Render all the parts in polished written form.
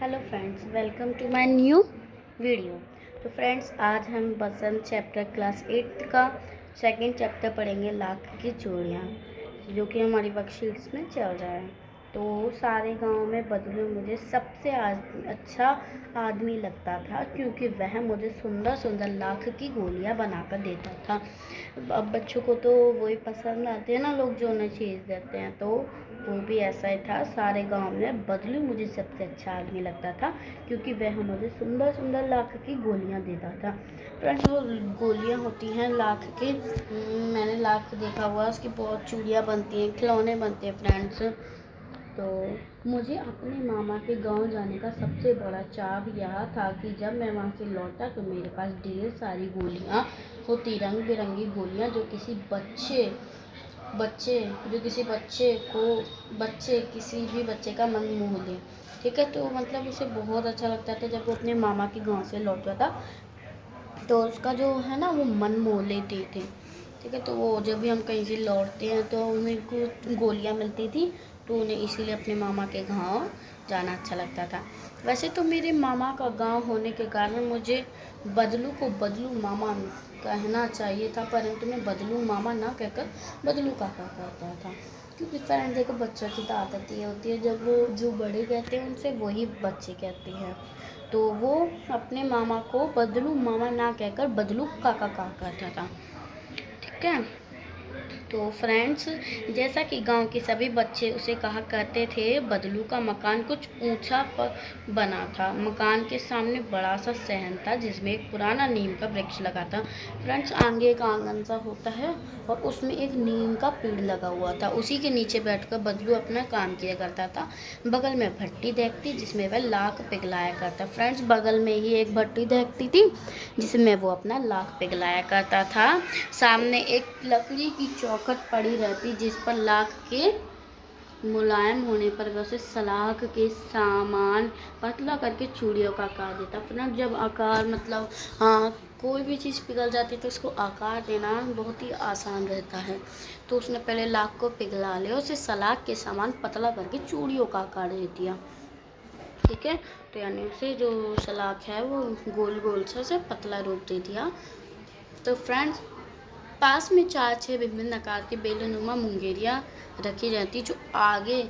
Hello friends, welcome to my new video. तो friends, आज हम बसंत चैप्टर क्लास 8 का सेकंड चैप्टर पढ़ेंगे, लाख की चूड़ियाँ, जो कि हमारी वर्कशीट्स में चल रहा है। तो सारे गांव में बदलू मुझे सबसे अच्छा आदमी लगता था, क्योंकि वह मुझे सुंदर सुंदर लाख की गोलियां बनाकर देता था। अब बच्चों को तो वही पसंद आते हैं ना, लोग जो उन्हें चीज़ देते हैं, तो वो भी ऐसा ही था। सारे गांव में बदलू मुझे सबसे अच्छा आदमी लगता था, क्योंकि वह मुझे सुंदर सुंदर लाख की गोलियां देता था। फ्रेंड्स, वो गोलियां होती हैं लाख की। मैंने लाख देखा हुआ, उसकी बहुत चूड़ियाँ बनती हैं, खिलौने बनते हैं फ्रेंड्स। तो मुझे अपने मामा के गांव जाने का सबसे बड़ा चाव यह था कि जब मैं वहां से लौटा तो मेरे पास ढेर सारी गोलियां होती, रंग बिरंगी गोलियां, जो किसी किसी भी बच्चे का मन मोह ले। ठीक है, तो मतलब उसे बहुत अच्छा लगता था जब वो अपने मामा के गांव से लौटा था, तो उसका जो है ना, वो मन मोह लेते थे। ठीक है, तो वो जब भी हम कहीं से लौटते हैं तो उन्हें को गोलियाँ मिलती थी, तो उन्हें इसीलिए अपने मामा के गांव जाना अच्छा लगता था। वैसे तो मेरे मामा का गांव होने के कारण मुझे बदलू को बदलू मामा कहना चाहिए था, परंतु मैं बदलू मामा ना कहकर बदलू काका कहता था, क्योंकि फ्रेंड देखो, बच्चों की तो आदत ये होती है, जब वो जो बड़े कहते हैं उनसे वही बच्चे कहते हैं। तो वो अपने मामा को बदलू मामा ना कहकर बदलू काका कहता था। ठीक है, तो फ्रेंड्स, जैसा कि गांव के सभी बच्चे उसे कहा करते थे, बदलू का मकान कुछ ऊंचा पर बना था। मकान के सामने बड़ा सा सहन था, जिसमें एक पुराना नीम का वृक्ष लगा था। फ्रेंड्स, आगे एक आंगन सा होता है और उसमें एक नीम का पेड़ लगा हुआ था। उसी के नीचे बैठकर बदलू अपना काम किया करता था। बगल में भट्टी देखती, जिसमें वह लाख पिघलाया करता। फ्रेंड्स, बगल में ही एक भट्टी देखती थी, जिसमें वो अपना लाख पिघलाया करता था। सामने एक लकड़ी की चौखट पड़ी रहती, जिस पर लाख के मुलायम होने पर वह उसे सलाख के सामान पतला करके चूड़ियों का आकार देता। फ्रेंड, जब आकार मतलब कोई भी चीज़ पिघल जाती है तो उसको आकार देना बहुत ही आसान रहता है। तो उसने पहले लाख को पिघला लिया, उसे सलाख के सामान पतला करके चूड़ियों का आकार दे दिया। ठीक है, तो यानी उसे जो सलाख है वो गोल गोल से पतला रूप दे दिया। तो फ्रेंड्स, पास में 4-6 विभिन्न आकार की बेलनुमा मुंगेरियाँ रखी रहती, जो आगे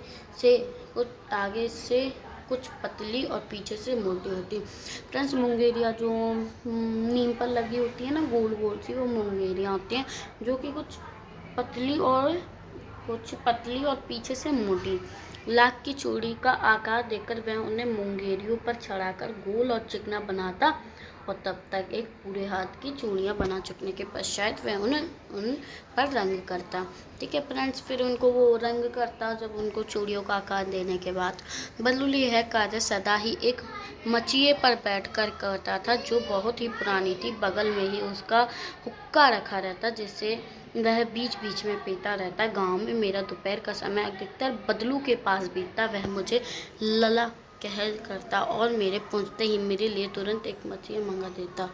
से कुछ पतली और पीछे से मोटी होती। फ्रेंड्स, मुंगेरियाँ जो नीम पर लगी होती है ना, गोल गोल सी, वो मुंगेरियाँ होती हैं, जो कि कुछ पतली और पीछे से मोटी। लाख की चूड़ी का आकार देखकर वह उन्हें मुंगेरियों पर चढ़ाकर गोल और चिकना बनाता, और तब तक एक पूरे हाथ की चूड़ियाँ बना चुकने के पश्चात वह उन पर रंग करता। ठीक है फ्रेंड्स, फिर उनको वो रंग करता। जब उनको चूड़ियों का आकार देने के बाद बदलू यह कार्य सदा ही एक मचिए पर बैठकर करता था, जो बहुत ही पुरानी थी। बगल में ही उसका हुक्का रखा रहता, जिससे वह बीच बीच में पीता रहता। गांव में मेरा दोपहर का समय अधिकतर बदलू के पास बीतता। वह मुझे लला कहल करता और मेरे पहुंचते ही मेरे लिए तुरंत एक मछली मंगा देता।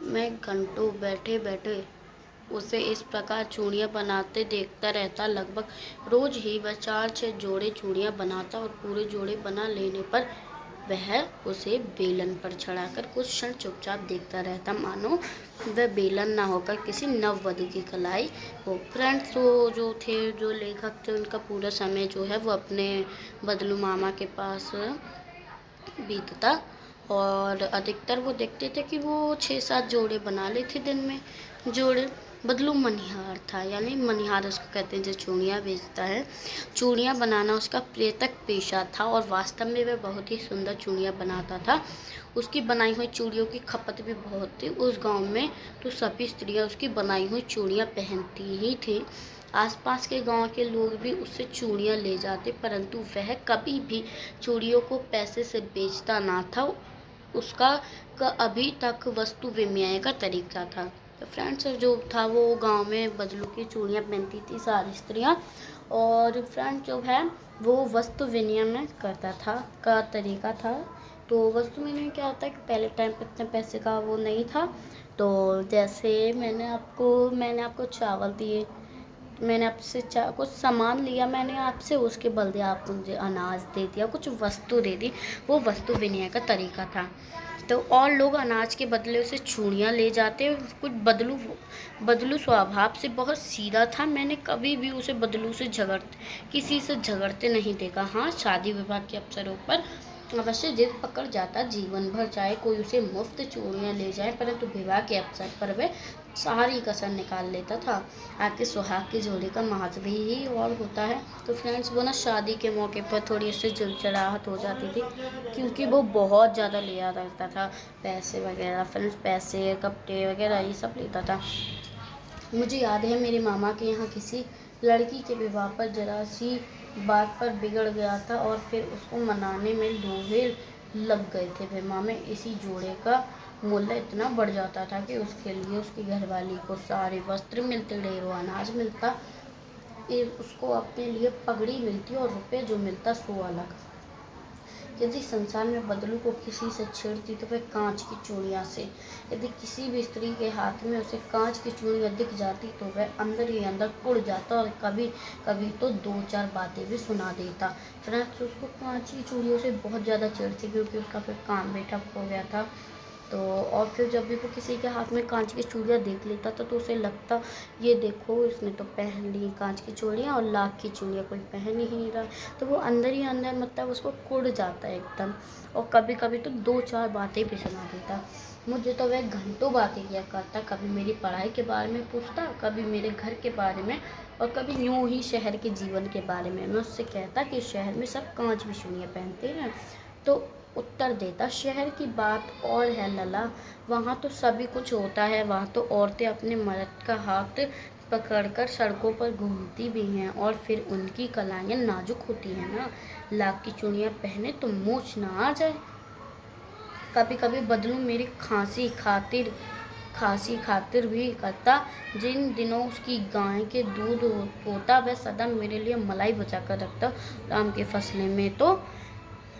मैं घंटों बैठे बैठे उसे इस प्रकार चूड़ियाँ बनाते देखता रहता। लगभग रोज ही वह 4-6 जोड़े चूड़ियाँ बनाता, और पूरे जोड़े बना लेने पर वह उसे बेलन पर चढ़ाकर कुछ क्षण चुपचाप देखता रहता, मानो वह बेलन ना होकर किसी नववधू की कलाई हो। फ्रेंड्स, वो जो लेखक थे, उनका पूरा समय जो है वो अपने बदलू मामा के पास बीतता, और अधिकतर वो देखते थे कि वो 6-7 जोड़े बना लेते दिन में। जोड़े बदलू मनिहार था, यानी मनिहार उसको कहते हैं जो चूड़ियाँ बेचता है। चूड़ियाँ बनाना उसका प्रेतक पेशा था, और वास्तव में वह बहुत ही सुंदर चूड़ियाँ बनाता था। उसकी बनाई हुई चूड़ियों की खपत भी बहुत थी उस गांव में, तो सभी स्त्रियाँ उसकी बनाई हुई चूड़ियाँ पहनती ही थी। आसपास के गांव के लोग भी उससे चूड़ियाँ ले जाते, परंतु वह कभी भी चूड़ियों को पैसे से बेचता ना था। उसका अभी तक वस्तु विनिमय का तरीका था। तो फ्रेंड्स, जो था वो गांव में बदलू की चूड़ियाँ पहनती थी सारी स्त्रियाँ, और फ्रेंड जो है वो वस्तु विनिमय करता था का तरीका था। तो वस्तु विनिमय क्या होता है कि पहले टाइम पे इतने पैसे का वो नहीं था। तो जैसे मैंने आपको चावल दिए, मैंने आपसे कुछ सामान लिया मैंने आपसे, उसके बदले आप मुझे अनाज दे दिया, कुछ वस्तु दे दी। वो वस्तु विनिमय का तरीका था। तो और लोग अनाज के बदले उसे चूड़ियाँ ले जाते। कुछ बदलू स्वभाव से बहुत सीधा था। मैंने कभी भी उसे बदलू से किसी से झगड़ते नहीं देखा। हाँ, शादी विवाह के अवसरों पर अवश्य जिद पकड़ जाता, जीवन भर चाहे कोई उसे मुफ्त चूड़ियाँ ले जाए, परंतु विवाह के अवसर पर वह सारी कसर निकाल लेता था। आखिर सुहाग की जोड़ी का महत्व ही और होता है। तो फ्रेंड्स, वो ना शादी के मौके पर थोड़ी उससे चिड़चिड़ाहट हो जाती थी, क्योंकि वो बहुत ज़्यादा लिया करता था पैसे वगैरह। फ्रेंड्स, पैसे, कपड़े वगैरह ये सब लेता था। मुझे याद है मेरे मामा के यहाँ किसी लड़की के विवाह पर जरा सी बात पर बिगड़ गया था और फिर उसको मनाने में लोहे लग गए थे। विवाह में इसी जोड़े का मूल्य इतना बढ़ जाता था कि उसके लिए उसकी घरवाली को सारे वस्त्र मिलते, ढेरों अनाज मिलता, उसको अपने लिए पगड़ी मिलती और रुपये जो मिलता सो अलग। यदि संसार में बदलू को किसी से छेड़ती तो वह कांच की चूड़ियाँ से। यदि किसी भी स्त्री के हाथ में उसे कांच की चूड़ियाँ दिख जाती तो वह अंदर ही अंदर उड़ जाता और कभी कभी तो 2-4 बातें भी सुना देता। फ्रेंड्स, उसको कांच की चूड़ियों से बहुत ज़्यादा चिढ़ थी, क्योंकि उसका फिर काम भी ठप हो गया था। तो और फिर जब भी वो किसी के हाथ में कांच की चूड़ियाँ देख लेता था तो उसे लगता, ये देखो इसने तो पहन ली कांच की चूड़ियाँ और लाख की चूड़ियाँ कोई पहन ही नहीं रहा। तो वो अंदर ही अंदर मतलब उसको कुड़ जाता है एकदम, और कभी कभी तो 2-4 बातें भी सुना देता। मुझे तो वह घंटों बातें किया करता, कभी मेरी पढ़ाई के बारे में पूछता, कभी मेरे घर के बारे में, और कभी यूं ही शहर के जीवन के बारे में। मैं उससे कहता कि शहर में सब कांच की चूड़ियाँ पहनते हैं, तो उत्तर देता, शहर की बात और है लला, वहाँ तो सभी कुछ होता है। वहाँ तो औरतें अपने मर्द का हाथ पकड़कर सड़कों पर घूमती भी हैं, और फिर उनकी कलाइयाँ नाजुक होती हैं ना। लाख की चूड़ियाँ पहने तो मूछ ना आ जाए। कभी कभी बदलू मेरी खांसी खातिर भी करता। जिन दिनों उसकी गाय के दूध होता वह सदा मेरे लिए मलाई बचा कर रखता। आम की फसलें में तो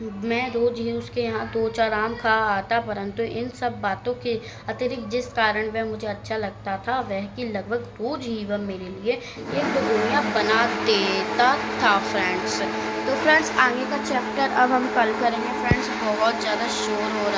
मैं रोज ही उसके यहाँ 2-4 आम खा आता, परंतु इन सब बातों के अतिरिक्त जिस कारण वह मुझे अच्छा लगता था वह कि लगभग रोज ही वह मेरे लिए 1-2 गोलियाँ बना देता था। फ्रेंड्स, तो फ्रेंड्स, आगे का चैप्टर अब हम कल करेंगे। फ्रेंड्स, बहुत ज़्यादा शोर हो रहा है।